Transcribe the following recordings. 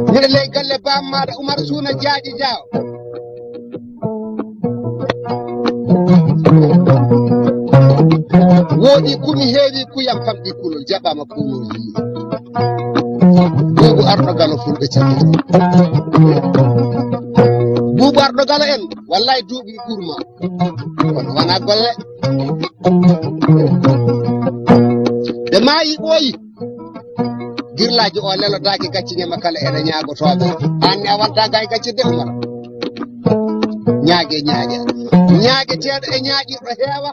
mbiɗa ley galle bammaɗa Oumar Suuna Jaaji Diaw woodi kumi heewi kuyam famɗi kulol jaɓama kuuloji buubu arɗo galo fulɓe cakkito buubu arɗo galo en wallahi duuɓi ɓurma kono wona golle ɓe maayi ɓooyi girlaji o lelotaki gacciñema kala ene ñaagotoɓe anne a wonta gay gaccide Oumar ñaage ñaagueteɗo e ñaaƴirɗo heewa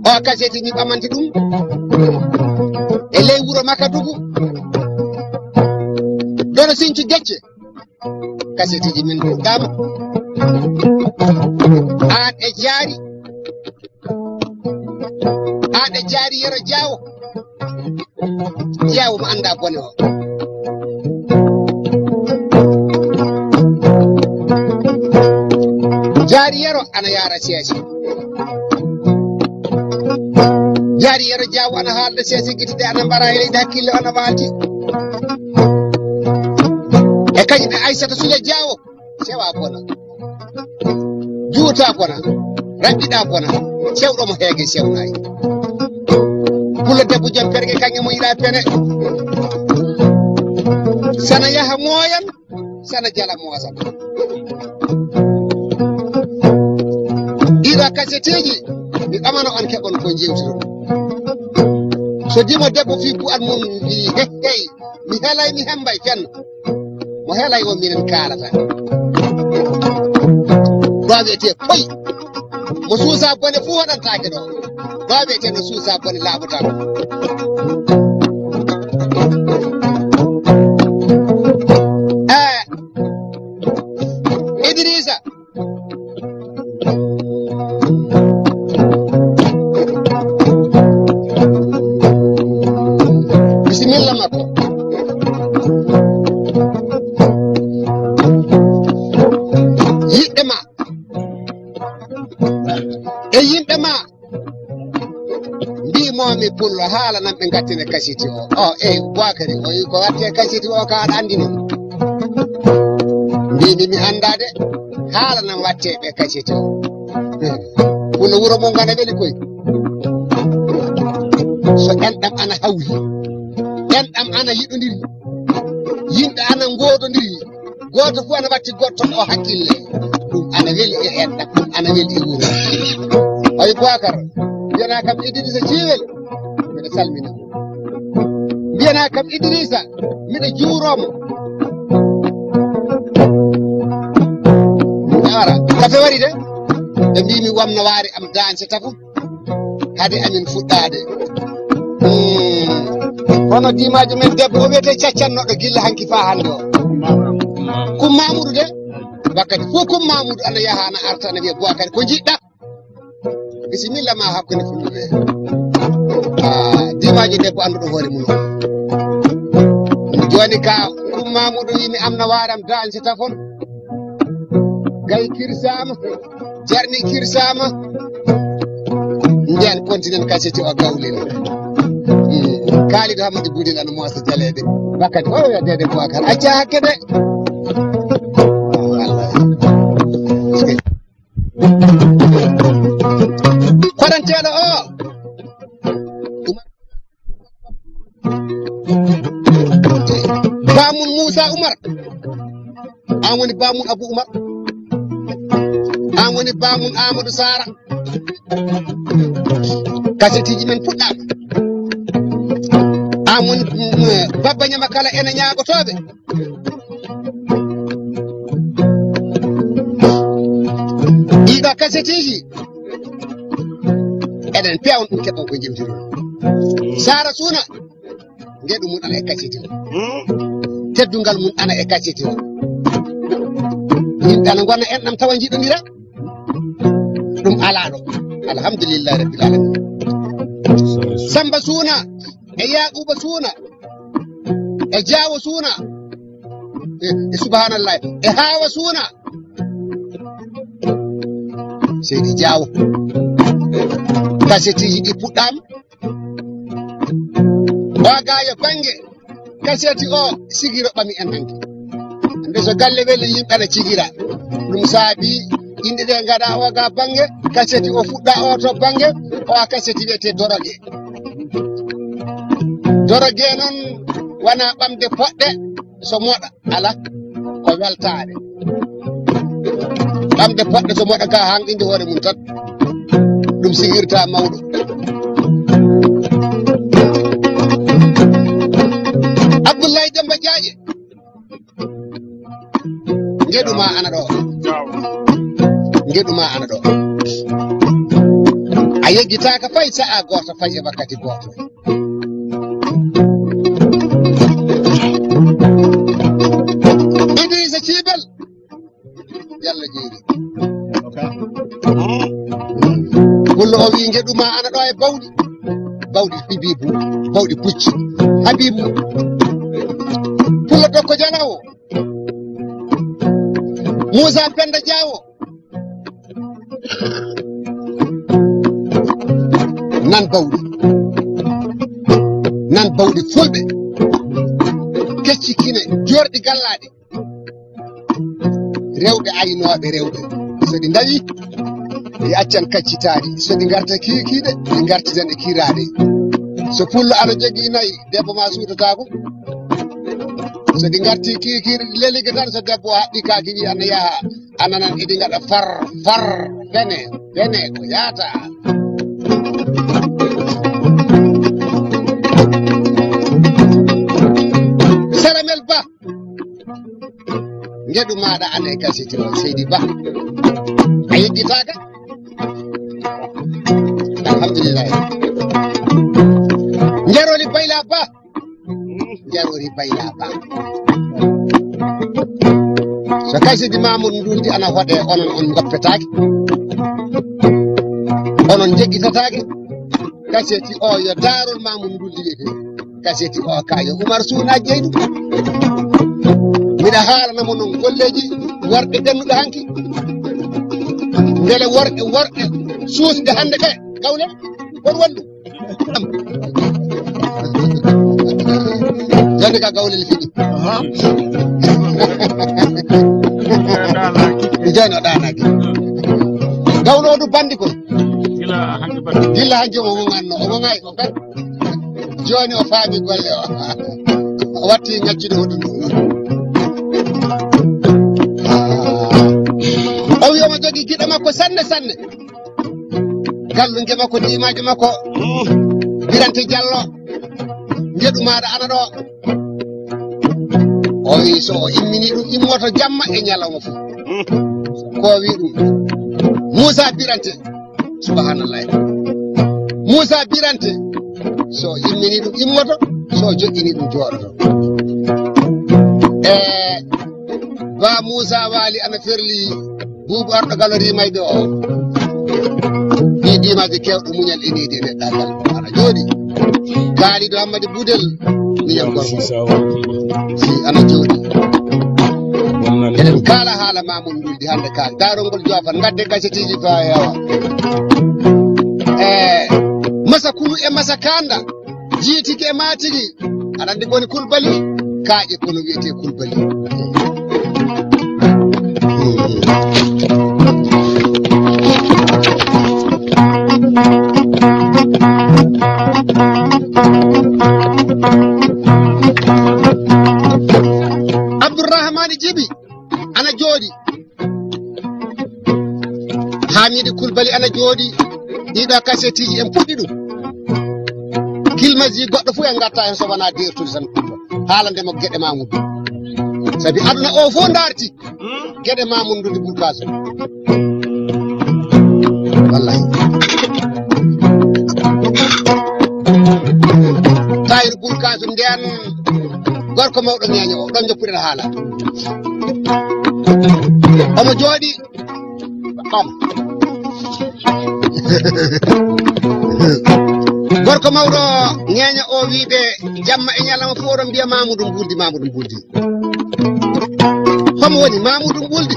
o kaseti ni ɓamanti ɗum e ley wuro Makadugu ɗono Sinthiou Guecce kasetiji min ɗuɗɗama an e jaari yero Diawo mo anda bone o jaari yero ana yara seesi jaari yero Diawo ana haalda seesi guitide ana mbara heyde hakkille ana walti e kañum e Aissata Soule Diawo sewa bona juuta bona raɓɓiɗa bona cewɗomo heege sewnayi pulo debbo jom pergue kañum mo yiɗa pene sana yaha mooyan sana jala moosan ɗiɗo kaseteji mi ɓamano on keɓon ko jewtiron so dimo debbo fi bu an mum wi hey mi helay mi hembay fenno mo helay o minen kalata ɗo wiyete poy mo suusa bone fuu waɗantake ɗo wiyete no suusa bone laaɓata Idrissa bisimilla makko yiɗɗe ma e yimɓe ma mbimomi pullo haalanan ɓe gattine kasiti o Boakary o wi ko watte kasiti o ka aɗa andi non mbimi mi andade haalanan watte ɓe kasiti o pullo wuro mo ngana weeli koy so enɗam ana hawri enɗam ana yiɗodiri yimɓe ana gododiri goto fu ana watti goto o hakkille ɗum ana weeli e enɗam ɗum ana weeli e wuro oyi Boakary mbiyana kam Idrissa Jiwel mbiɗa salmina mbiyana kam Idrissa mbiɗa juuromo ara tafe wari de ɓe mbimi wamno waari am dañse tafu hade amin fuɗɗade hono dimaji men debbo o wiyete caccannoɗo gilla hanki fa hande o Kum Mamoudou de wakkati fof Kum Mamoudou ana yaha ana arta ana wiya Boakary ko jiɗɗa bisimilla ma hakkunde fulɓe dimaji debbo anduɗo hoore mum joni ka Kum Mamoudou wimi amna waram dañse tafon gay kirsama jarni kirsama nden continuen kaseti o gawlini kaalido Hamadi Boudil ana moosa jalede wakkati o wiya dede Boakary acca hakke de koɗanteɗo o Bamoun Moussa Oumar an woni Bamoun Abou Oumar an woni Bamoun Amadou Sara kasetiji men puɗɗama an woni Babba Ñama Kala ene ñagotoɓe ɗiɗo kasetiji eɗen pewon ɗum keɓon ko jewtiron Sara Suuna ngeɗu mum ana e kaseti o teddungal mum ana e kaseti o yimɓe ana gonna enɗam tawa jiɗodira ɗum alaɗo alhamdulillahi rabbil alamin Samba Suuna e Yaquba Suuna e Diawo Suuna e subhanallah e Hawa Suuna Seydi Diawo kasetiji ɗi puɗɗama wagaya bange kaseti o sigiro ɓami en hanki nde so galle welle yimɓe ana cigira ɗum saabi inde ɗe gaɗa oga bange kaseti o fuɗɗa o to bange o kaseti wiyete doroge noon wona ɓamde poɗɗe so moɗa ala ko weltare ɓamde poɗɗe so moɗa ka hanqinde hoore mum tan ɗum sigirta mawɗo Abdoulaye Demba Diaye ngeɗuma ana ɗo a yeggitaka fay sa'a goto fay e wakkati goto Idrissa Cibel yalla jeeri Pullo o wi ngeɗuma ana ɗo e bawɗi Habibou bawɗi pucci Habibou Pullo Dokko Jalawo Moussa Penda Diawo nan bawɗi fulɓe kecci kine jorɗi gallaɗe rewɓe aynoɓe rewɓe so ɗi dañi ɗi accan kaccitaɗi so ɗi garta kikiɗe ɗi gartitan e kiraɗe so pullo aɗa jogui nayyi debbo ma suutatako so ɗi garti kikiɗe ɗi leligue tan so debbo haɓɓi kaki wi ana yaaha ananan eɗi gaɗa far fene ko yaata Salamel Ba ngeɗu maɗa ana e kasiti o Seydi Ba a yeggitaka alhamdulillahi Jarori Bayla Ba so kasidi Mamoudou Nduldi ana hoɗe onon on goppetake onon jeggitatake kaseti o yo darol Mamoudou Nduldi wiyete kaseti o ka yo Oumar Souna Jeydou miɗa haalanamo noon golleji worɓe dennuɗo hanki beele worɓe suusde hande kay gawlen kon wonɗum jonde ka gawlel fiɗi joni o ɗanaki gawnoɗo bandi kon gilla hanki o woganno o wogay ko kat joni o faami golle o watti ngaccude hoɗum o wi omo jogui guiɗo makko sanne gallunge makko dimaji makko Birante Diallo ngeɗu maɗa ana ɗo o wi so o immini ɗum immoto jamma e ñalawma fof ko wi ɗum Moussa Birante subhanallah Moussa Birante so immini ɗum immoto so joƴƴini ɗum jooɗoto ba Moussa Wali ana ferli buubu arɗo gallo rimayɓe o ɗi dimaji kewɗo muñal enidi e neɗɗagal ana jooɗi kaaliɗo Hammadi Boudel miyam gorko si ana jooɗi eɗen kaala haala Mamoudou Nduldi hande kaal darolngol joofan gadde gasetiji fa yawa masa kulu e masa kanda jiitiki e matigi aɗa andi goni kulbali kaaƴe kono wiyete kulbali Abdourahmane Djiby ana jooɗi Hamidou Kulbali ana jooɗi ɗiɗo kasetiji en puɗɗi ɗum kilmaji goɗɗo fu en gatta hen so wona dertude tan kullo haalandemo gueɗe Mamoudou sabi aduna o fof darti gueɗe Mamoudou Nduldi Bourkaso wallahi Tahir Bourkaso nden gorko mawɗo ñeño o ɗon joppuɗen haala omo jooɗi ɗon gorko mawɗo ñeño o wiɓe jamma e ñalama fof oɗon mbiya Mamoudou Mbuldi homo woni Mamoudou Mbuldi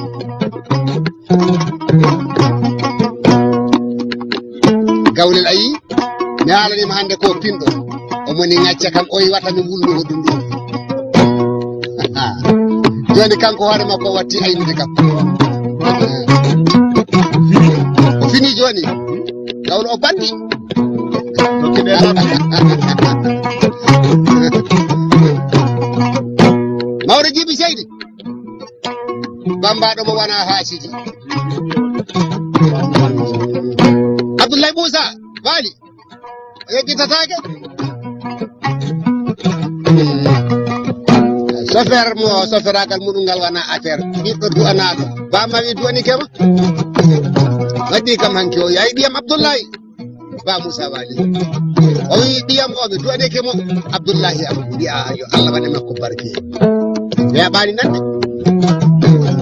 gawlel ayi mi haalanima hande ko pinɗo o omoni ngacce kam o yi wata mi wulnugo ɗum ɗum joni kanko hoore makko watti aynude kam o fini joni gawlo o bandi mawɗo Djiby Seydi bambaɗo mo wona haasidi Abdoulaye Moussa Waly o yeggitatake chauffeur mo chauffeuragal muɗum ngal wona affaire ɓiɗɗo du'anaɗo bamma wi duwani kema waddi kam hanki o yayi ɗiyam Abdoulaye ba Moussa Waly o wi ɗiyam o ɓe duwaneke mo Abdoulaye am wiya yo Allah waɗe makko barke weeɓani nande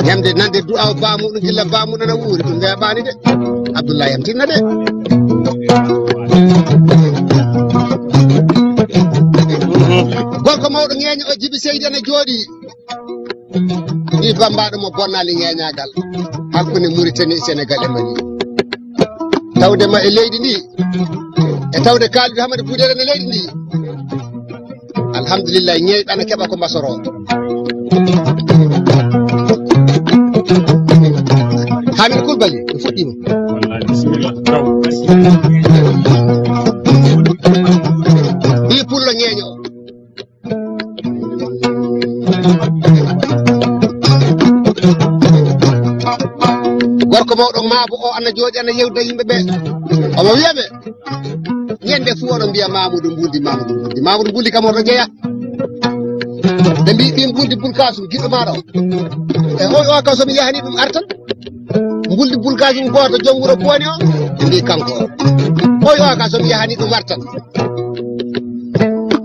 yamde nande du'a ba muɗum gilla ba muɗum ana wuuri ɗum weeɓani de Abdoulaye am tinna de gorko mawɗo ŋeeño o Djiby Seydi ene jooɗi ɗi bambaɗo mo bonnali ŋeeñagal hakkunde Mauritanie e Sénégal e Mali tawde ma e leydi ndi e tawde Kalidou Hamady Boudéré ne leydi ndi alhamdulillah ñeyɗana keɓa ko mbasoro Hamid Koulibaly o fuɗɗima ɗi pullo ñeeño o gorko mawɗo maabo o ana jooɗi ana yewda yimɓeɓe omo wiyaɓe ñande fuu oɗo mbiya Mamoudou Mbuldi kam oɗo jeeya ɓe mbi ɗin Mbuldi Bulkasum giɗɗo maɗa o e o kam somi yahani ɗum artan Mbuldi Bulkasum goto joom wuuro booni o ɓe mbi kanko o e o kam somi yahani ɗum artan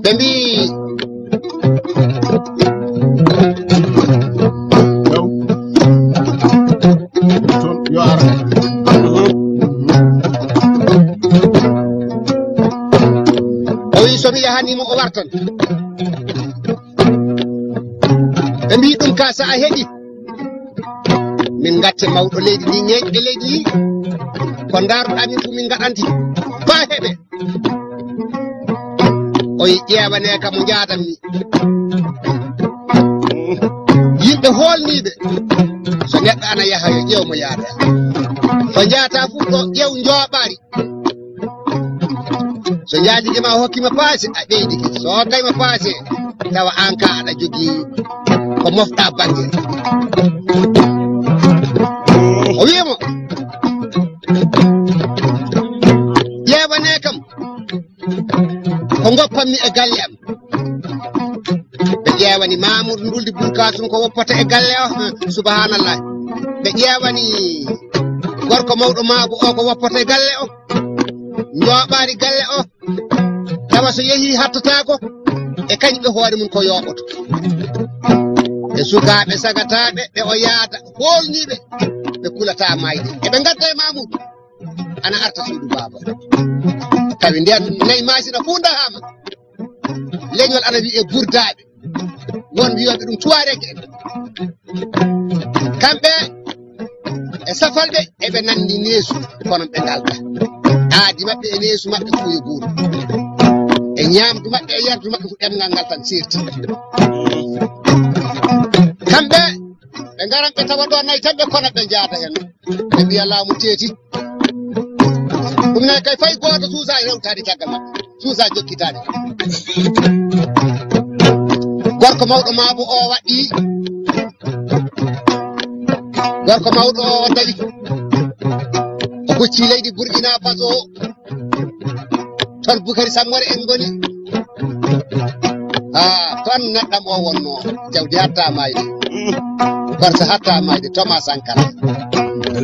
ɓe mbi o wi somi yahanimo o wartan ɓe mbi ɗum ka sa a heeɗi min gatte mawɗo leydi ndi ñeeƴɓe leydi ndi ko daruɗamin fu min gaɗanti fa heɓe o yi ƴeewane kam mo jaadanmi yimɓe hoolniɓe so neɗɗo ana yaha yo ƴeew mo yaada so jaata fu ɗo ƴeew jooɓari so jaajiji ma hokkima paase a ɓeydiki so hokkayma paase tawa an ka aɗa jogii ko mofɗa bange o wiyamo ƴeewane kam ko goppanmi e galle am ɓe ƴeewani Mamoudou Mbuldi Bulkasum ko woppata e galle o subhanallah ɓe ƴeewani gorko mawɗo maabo o ko woppata e galle o jooɓaari galle o tawa so yehii hattatako e kañƴe hoore mum ko yooɓoto e sukaaɓe sagataaɓe ɓe o yaada hoolniiɓe ɓe kulata mayde eɓe ngadda e Mamoudou ana arta suudu baaba tawi nden nayi masina fuu dahama leñol ana wiye burdaaɓe won wiyoɓe ɗum tuwareke en kamɓe e safalɓe eɓe nandi neesu kono ɓe ngalda aadi maɓɓe e neesu maɓɓe fuu yo goto e ñaamdu maɓɓe e yardu maɓɓe fu ɗemngal ngal tan sirti kamɓe ɓe ngaran ɓe tawa ɗo nayi tan ɓe kona ɓe jaada hen ɓe mbiya laamu teeti ɗum nayi kay fay gooto suusa rewtade caggal maɓɓe suusa jokkitade gorko mawɗo maabo o waɗi gorko mawɗo o dawi o gocci leydi Burkina Faso toon Boukary Sammore en goni toon neɗɗam o wonno jawdi hatta mayde korsa hatta mayde Thomas Sankara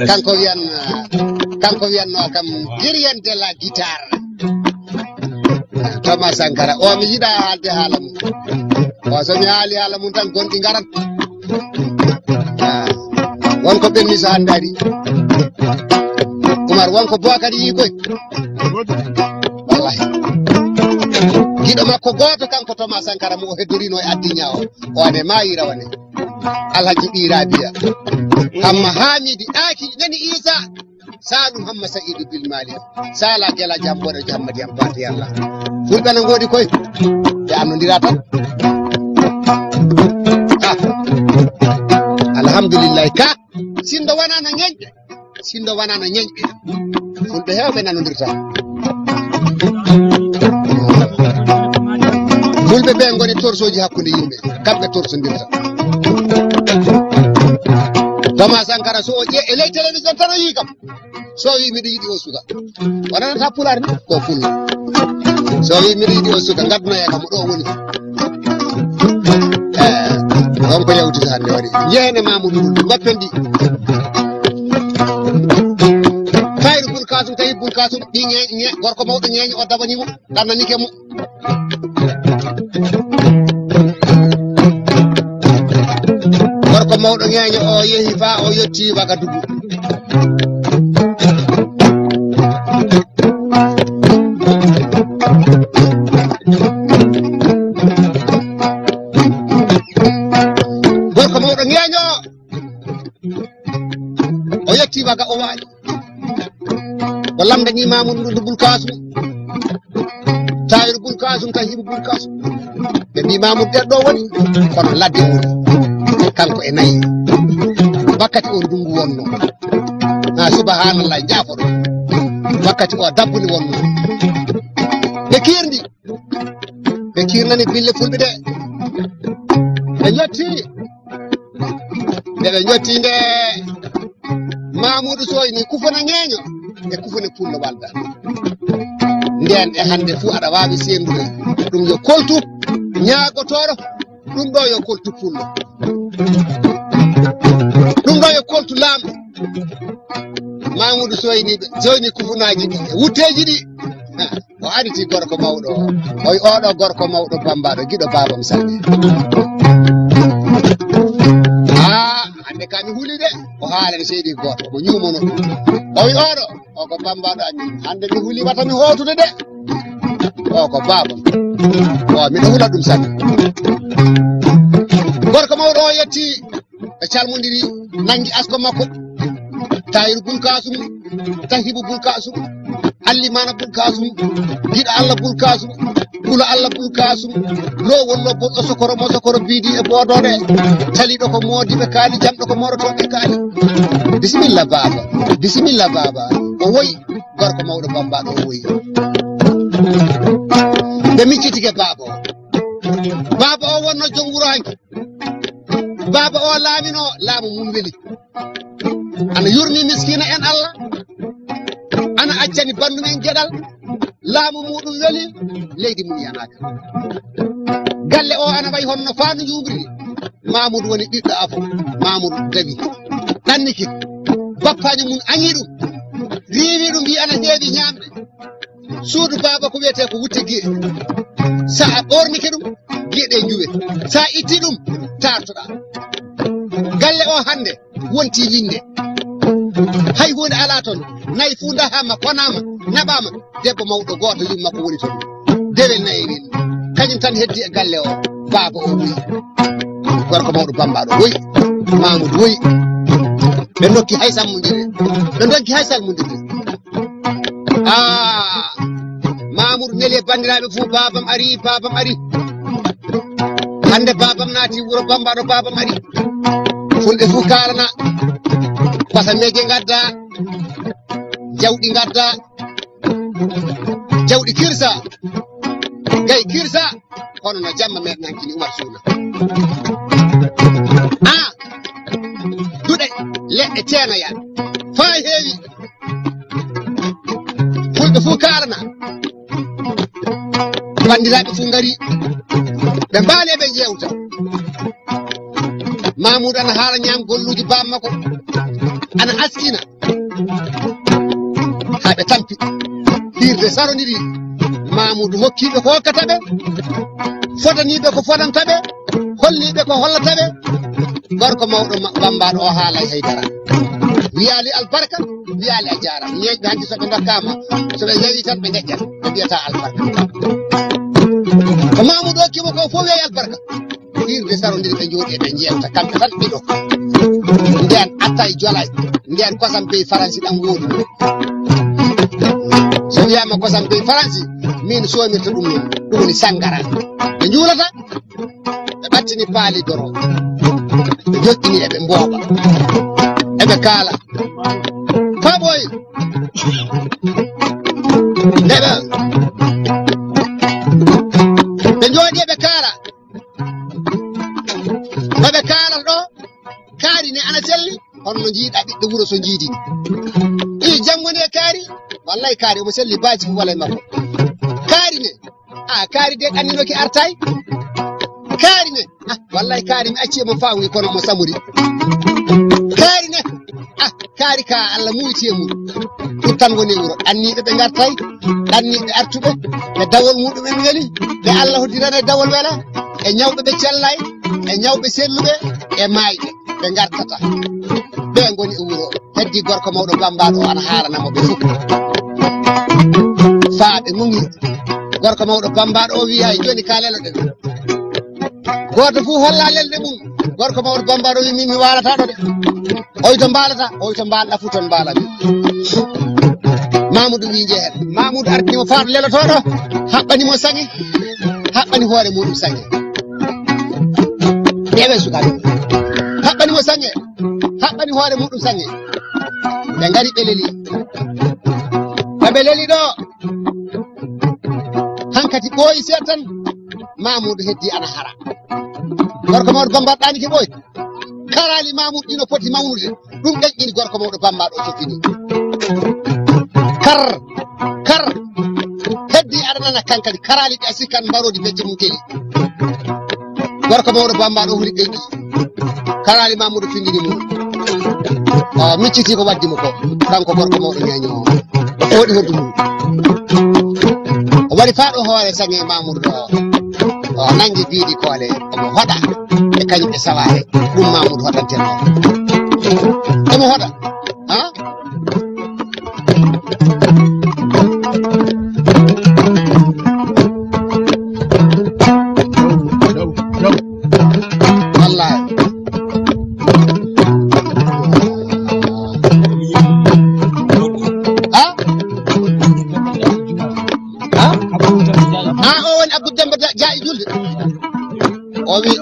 kanko wiyanno kam guerrier de la guitare Thomas Sankara o mi yiɗa haalde haala mum o somi haali haala mum tan gonɗi ngaran wonko ɓenni so hannde ari Oumar wonko Boakary yi koy wallahi giɗo makko gooto kanko Thomas Sankara mo o heddorino e addiña o one maayi rawane Alhaji Ɓirabiya Hamma Hamidi ɗaaki nani Isa Salum Hamma Sa'idu bil Mali sala gela jambodo jammadi am bati Allah fulbe na ngodi koy be anondira tan alhamdulillah ka sindo wana na nyenje fulbe hewbe nanondirta fulbe be ngoni torsoji hakkunde yimbe kambe torsondirta Thomas Sankara so je ele television tan yi kam so wi mi yidi o suka wana ta pular ni ko fulla so wi mi yidi o suka gadna ya kam do woni on ko yawti hande wari yene Mamadou ngappendi fayru bul kasum tay bul kasum di ñe gorko mawdo ñeñi o dabani mo danani ke mo gorko mawdo ñeñi o yehi fa o yetti waga dugu gorko mawdo ñeño o yetti waga o waali o lamdani Mamadou bul kasum tayru bul kasum ka hibu bul kasum be bi Mamadou deddo woni kono ladde woni kanko e nayi wakkati o dungu wonno subhanallah jaafodo wakkati o dabbuni wonno be kirnani bille fulbe de be yotti nde Mamadou soyni kufana ñeño e kufane pullo walda nden e hande fu ada waawi sendude dum yo koltu ñaagotoro dum do yo koltu pullo dum do yo koltu lamdo Mamadou soyni kufunaji di wutteji di o ariti gorko mawdo o odo gorko mawdo bambado gido babam sanne hande kami huli de o haalene seydi goto mo ñumono o wi odo o ko bambado ani hande mi huli wata mi hotude de o ko babam o mi hula dum sanne gorko mawdo o yetti e calmodiri nangi asko makko tayru bul kasum tahibu bul kasum allimana bul kasum gida Allah bul kasum kula Allah bul kasum lo wonno boddo sokoro bidi e bodode talido ko modi be kali jamdo ko moroto be kali bismillah baba o woyi gorko mawdo bambado o woyi be miccitike baba o wonno jonguro hanki baba o laamino laamu mum weli ana yurmi miskina en Allah ana accani bandu men gedal laamu mudum weli leydi mun yanaka galle o ana way honno faanu jubri Mamadou woni biddo afo Mamadou dabi tanniki bappaji mun anyidu riwi dum bi ana deedi nyamde suudu baba ko wiete ko wutte gi sa bornike dum giide juwe sa itti dum tartoda galle o hande wonti linde hay hunde ala ton nay fu ndahama konama nabama debbo mawdo goto yumma ko woni ton dewel nayi win kanyum tan heddi e galle o baba o wi gorko mawdo bambado woyi Mamadou woyi be nokki hay sammudire Mamadou nele bandirabe fu babam ari hande babam naati wuro bambado babam ari fulbe fu kalana basa meje gadda jawdi kirsa gay kirsa hono no jamma men nankini Umar Suuna dude ledde teena ya fa heewi fulbe fu kalana bandirabe fu ngari be mbaale be jewta Mamadou ana haala nyam golluji bamma ko ana askina habe tampi hirde saroniri Mamadou hokkibe ko hokkatabe fotanibe ko fodantabe hollibe ko hollatabe gorko mawdo bambado o haala haydara wiyali albarka wiyali a jara ñeejbe hanki so be dokkama so be yawi tan be dejjat be biyata albarka ko Mamadou hokkimo ko fo wiya albarka hirde sarondiri be jodi be jewta kambe tan bido nde ndiyan attay jolay ndiyan kosam be faransi dan wodi so yama kosam be faransi min somirta dum ni sangara be njulata be battini paali doro be jokkini e be mboba e be kala fa boy neba be jodi be kala babe kala do kaari ne ana selli honno jiida biddo wuro so jiidi i jangoni e kaari wallahi kaari mo selli baaji wala makko kaari ne kaari de annino ki artay kaari ne wallahi kaari mi acci mo faawi kono mo samuri kaari ne kaari ka Allah muyti mu dum tan woni wuro annibe be gartay annibe artube be dawol mudum en weli be Allah hodirane dawol wela e nyawbe be cellay e nyawbe sellube e mayde be gartata be ngoni e wuro heddi gorko mawdo bambado ana harana mo be fuk faabe mungi gorko mawdo bambado o wi hay joni kalelo de goto fu holla lelde mum gorko mawdo bambado wi mi walata do de oy to balata fu ton balami Mamoudou wi jehet Mamoudou arti mo faado leloto do habbani mo sangi habbani hoore mudum sangi dewe sukabe habbani mo sange habbani hoore mudum sange be ngari beleli do hankati boyi setan Mamoudou heddi ana hara gorko mawdo bambadani ke boy karali Mamoudou dino poti mawnude dum dejjini gorko mawdo bambado o fini kar heddi adana kankadi karali di asikan barodi bejje mum keli gorko mawdo bambado huri dejji karali Mamoudou fingini mum micciti ko waddi mo ko kanko gorko mawdo nyanyo odi hoddu mum o wari faado hoore sange Mamoudou do nangi biidi koole omo hoda e kanyum e saware dum Mamoudou hodanteno omo hoda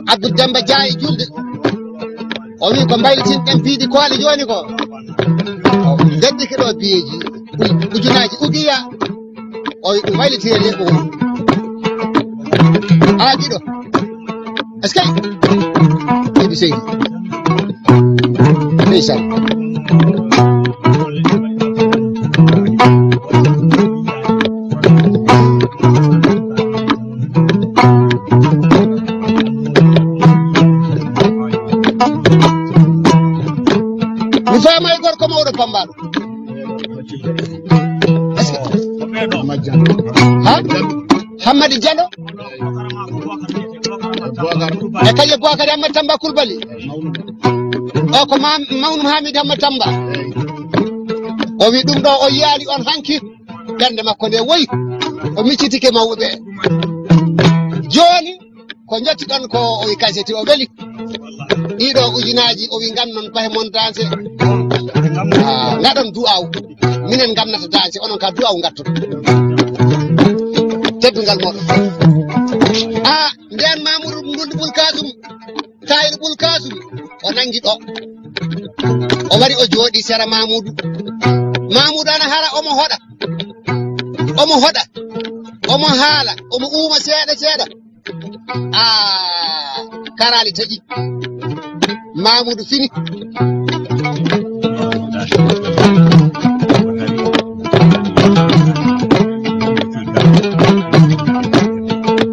Abdou Demba Jaayi julde o wi ko mbaylitin den biidi koole joni ko deddi ke do biyeji ujunaji ugiya o mbaylitire le ko ala dido est-ce que ebi sey neysan Bambado Hamadi Diallo e kaye Boubacar Hamad Tamba Kulbali o ko Mawnum Hamid Hamad Tamba o wi dum do o yaali on hanki bernde makko de woyi o miccitike mawbe joni ko jotti don ko o wi kaseti o beli dido ujunaji o wi ngam non pahe montage ngadon du'aw minen gamnata daanci onon ka du'aw gatto teddungal modo nden Mamoudou ndundi bul kasum tayir bul kasum o nangi do o wari o jodi sera Mamoudou ana hara omo hoda omo haala omo uuma seeda karali taji Mamoudou fini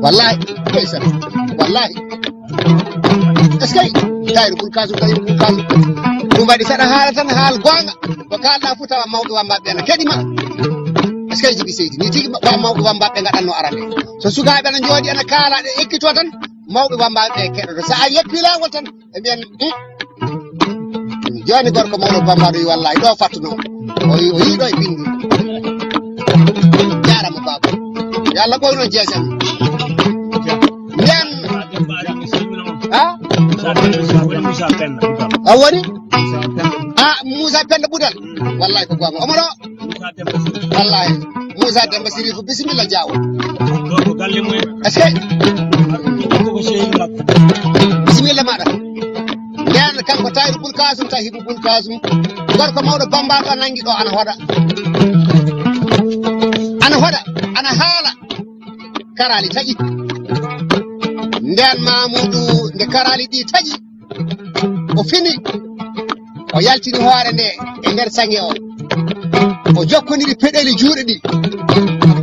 wallahi kaisa wallahi askay tayru kul kasu dum badi sada halatan hal gonga ko kalda futa mawdo wamba be na kedima askay jibi seydi ni tigi ba mawdo wamba be ngadanno arande so sugaabe na jodi ana kala de ekkito tan mawdo wamba be kedo sa yekki lawol tan e ben joni gorko mawdo wamba do wallahi do fattuno o yido e bindi jarama baba yalla boy non jesam nden awani Musa Penda Budal wallahi ko gonga omoro wallahi Musa Demba Sirif bismillah jaw do galle mo est-ce ko sey la bismillah mada ñaan kanko tayru bul kasum tahibu bul kasum gorko mawdo bamba do nangi do ana hoda ana hala karali taji nden Mamoudou nde karali di taji o fini o yaltini hoore nde e nder sange o jokkoniri pedeli juuɗe ɗi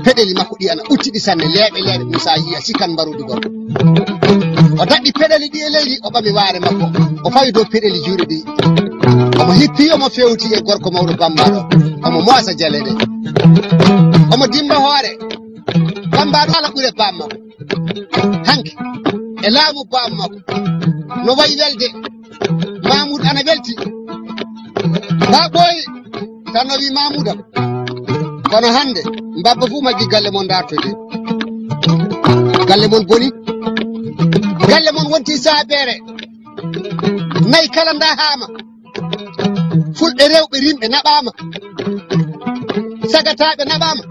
pedeli makko ɗi ana uttidi sanne leeɓe Moussa yiya sikan mbarude gorko o daɗɗi pedeli ɗi e leydi o ɓami waare makko o fawi dow pedeli juuɗe ɗi omo hippi omo fewti e gorko mawɗo bambaɗo omo moosa jalede omo dimba hoore bambaɗo ala ɓure bam makko hanke e laamu bam makko no wayi welde Mamoudou ana welti ba ɓooyi tan no wi Mamoudou kono hande mbabba fu maggi galle mon dartoyde galle mon boni galle mon wonti saabere nayi kala nda haama fulɓe rewɓe rimɓe naɓama sagataɓe naɓama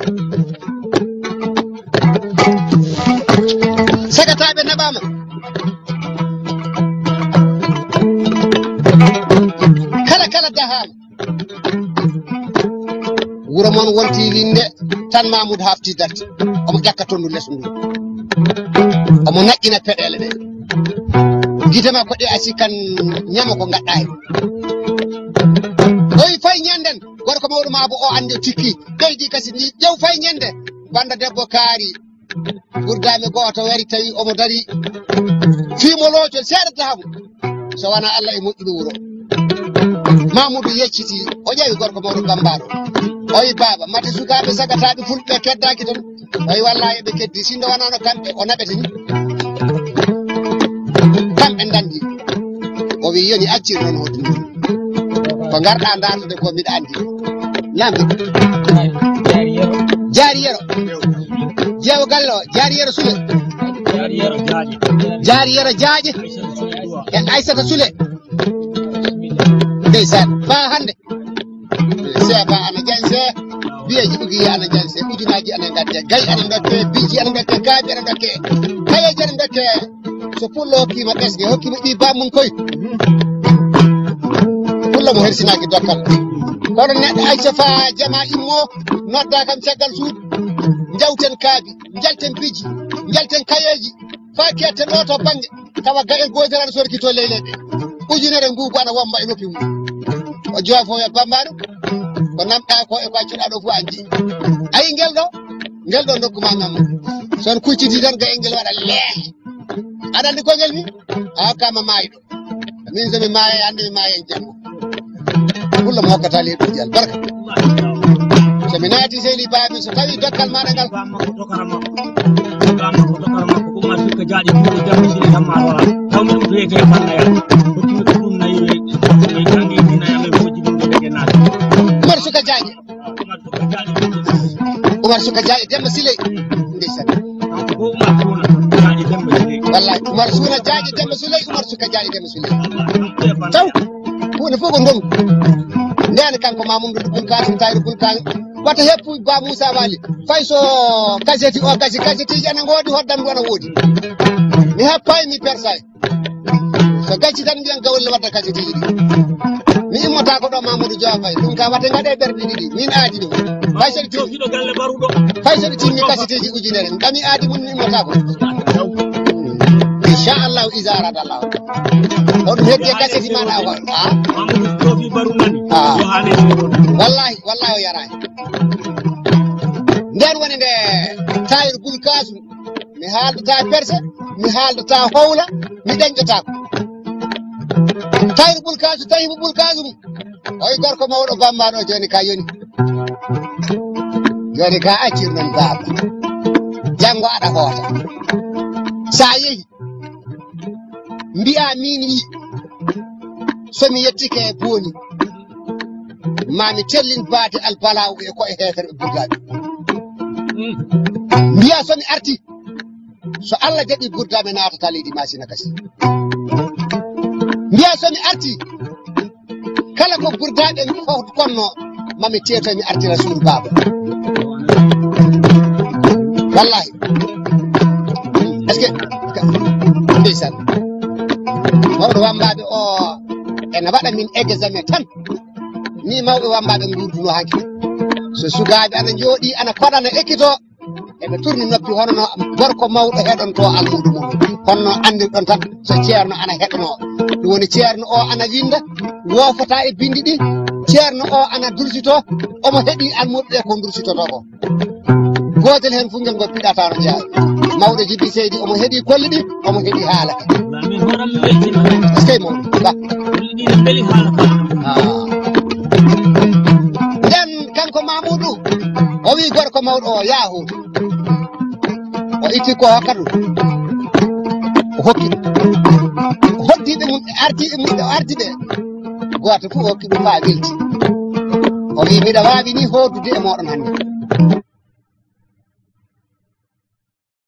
kala dahama wuro mon wonti linde tan Mamoudou hafti darti omo ƴakka tondu lesu ndu omo naƴƴina peɗele ɗe gite makko ɗe asi kan ñama ko gaɗɗa hen oyi fay ñanden gorko mawɗo mabo o ande tikki ɓeydi kasi ni ƴew fay ñande banda debbo kaari gurdame goto wari tawi omo dari fimo loocol seeɗa dahamo so wona Allah e moƴƴuɗo wuro Mamoudou yecciti o ƴeewi gorko mawɗo bambaɗo oyi baba mate sukaɓe sagataɓe fulɓe keddaki ton oyi wallahi ɓe keddi sindo wonano kamɓe o naɓete ni kamɓe dandi o wi yoni accir noon hoddude ko garɗa dardude ko mbiɗa andi namde jaari yero jeewo galle o jaari yero Sule jaari yero jaaƴe e Aissata Sule ndeysan fa hande seeba ana janse biyeji ɗugi ana janse ujunaji ana gadde gay ana dokke biji ana dokke kaabi ana dokke kayeji ana dokke so pullo hokkima ɓesgue hokkima ɗi bamum koy pullo mo hersinaki dokkal kono neɗɗo Aissa fa jama immo nodda kam caggal suudu jawten kaabi jalten biji jalten kayeji fa kette ɗo to banggue tawa gaƴel gotel aɗa sorkito leyleɗe ujunere ngugu ana womba e noppi mum o joofo e bambaɗo ko namɗa ko e ko accuɗa ɗo fu andi ayi ngel ɗo dokkuma Mamadou son kucciti tan gaƴel ngel waɗa lee aɗa andi ko ngel mi a hokkama maayiɗo min somi maaya andi mi maayen jamma fulla mo hokkata leyɗoji albarka somi naati sehli baami so tawi dokkal maɗa ngal Umar suka jaaƴe Demba Siley ndeysan wallahi Umar suuna jaaƴe Demba Siley Umar suka jaaƴe Demba Siley taw hunde fof ko ndongu ndene kanko Mamoudou Bul Kasim Tayru Bul Kasim wata heppu Ba Moussa Wali fay so kaseti o gasi kaseti ana ngoodi hoddam wona woodi mi heppay mi persay so gacci tan mbiyan gawolle wadda kaseti ɗi mi immota ko ɗo Mamoudou Dia Faye ɗum ka wate gaɗe ɓerɗe ɗiɗi min aadi ɗum fay soɗo timmi kaseteji ujunere ɗami aadi mum mi immota ko inchallahu isa aradallah o ɗum heddi e kaseti maɗa o wallahi o yarani nden woni nde Tayru Bul Kasim mi haaldata perse mi haaldata howla mi ɗeñƴotako Tayru Bul Kasim Tahibu Bul Kasim oyi gorko mawɗo bambaɗo joni ka yoni joni ka accir non baba janggo aɗa hoota sa yeehi mbiya min wi somi yettike e booni mami tellin baade albalaw e koye hefere ɓe burdaɓe mbiya somi arti so Allah jaɓi burdaɓe natata leydi masina kasi mbiya somi arti kala ko burdaɓe fof konno mami teto mi artira suudu baba wallahi est ce que ndeysan mawɗo wambaɓe o ene waɗa min examen tan ni mawɓe wambaɓe gurduno hanki so sugaɓe ana jooɗi ana koɗana ekkito eɓe tourni noppi hono gorko mawɗo heɗonto almudu mum honno andirɗon tan so ceerno ana heɗono ɗum woni ceerno o ana winda woofata e bindi ɗi ceerno o ana dursito omo heeɗi almuɓe ɓe ko dursitoto ko gotel hen fungel ngol piɗata no jeeya mawɗo Djiby Seydi omo heeɗi golle ɗi omo heeɗi haala ka est ce que mawɗo ba nden kanko Mamoudou o wi gorko mawɗo o yahude o itti ko hokka ɗum o hokki ɗum hoddiɓe mum ardiɓe mum ɓe ardi ɓe goto fof hokki ɗum ha welti o wi mbiɗa wawi ni hodude e moɗon hannde